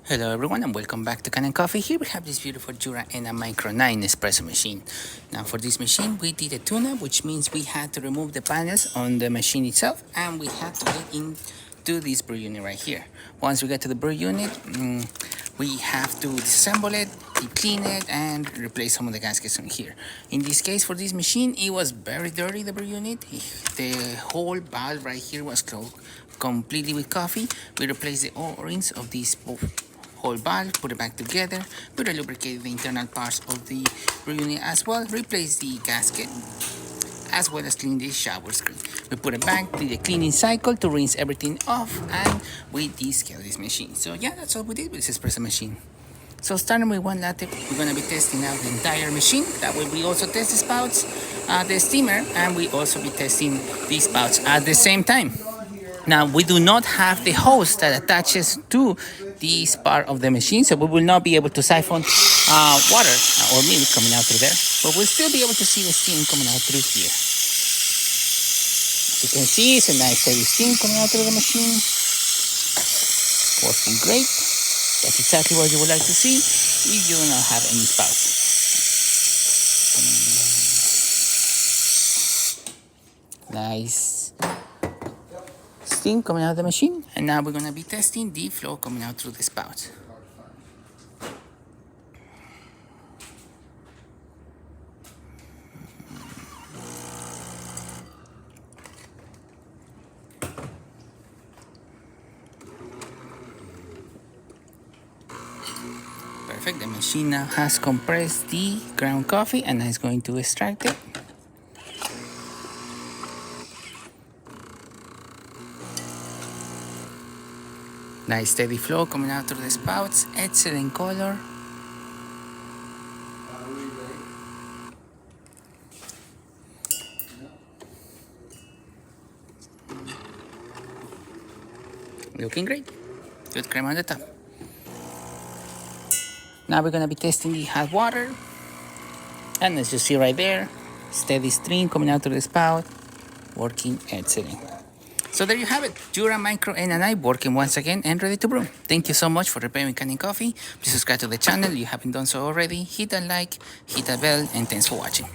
Hello everyone and welcome back to Kanen Coffee. Here we have this beautiful Jura and a Micro 9 espresso machine. Now for this machine we did a tune-up, which means we had to remove the panels on the machine itself and we had to get into this brew unit right here. Once we get to the brew unit, we have to disassemble it, deep clean it, and replace some of the gaskets on here. In this case, for this machine, it was very dirty, the brew unit. The whole valve right here was clogged completely with coffee. We replaced the O-rings of this whole valve, put it back together, we lubricated the internal parts of the brew unit as well, replace the gasket, as well as clean the shower screen. We put it back, did a cleaning cycle to rinse everything off, and we descale this machine. So yeah, that's all we did with this espresso machine. So starting with one latte, we're going to be testing out the entire machine. That way we also test the spouts, the steamer, and we also be testing these spouts at the same time. Now we do not have the hose that attaches to this part of the machine, so we will not be able to siphon water or milk coming out through there, but we'll still be able to see the steam coming out through here. As you can see, it's a nice steady steam coming out through the machine. Working great. That's exactly what you would like to see if you do not have any spouts. Nice steam coming out of the machine, and now we're going to be testing the flow coming out through the spout. Perfect. The machine now has compressed the ground coffee and is going to extract it. Nice steady flow coming out through the spouts, excellent color. Looking great. Good cream on the top. Now we're going to be testing the hot water. And as you see right there, steady stream coming out through the spout, working excellent. So there you have it, Jura, Micro, and I working once again and ready to brew. Thank you so much for preparing Kanen Coffee. Please subscribe to the channel if you haven't done so already. Hit that like, hit that bell, and thanks for watching.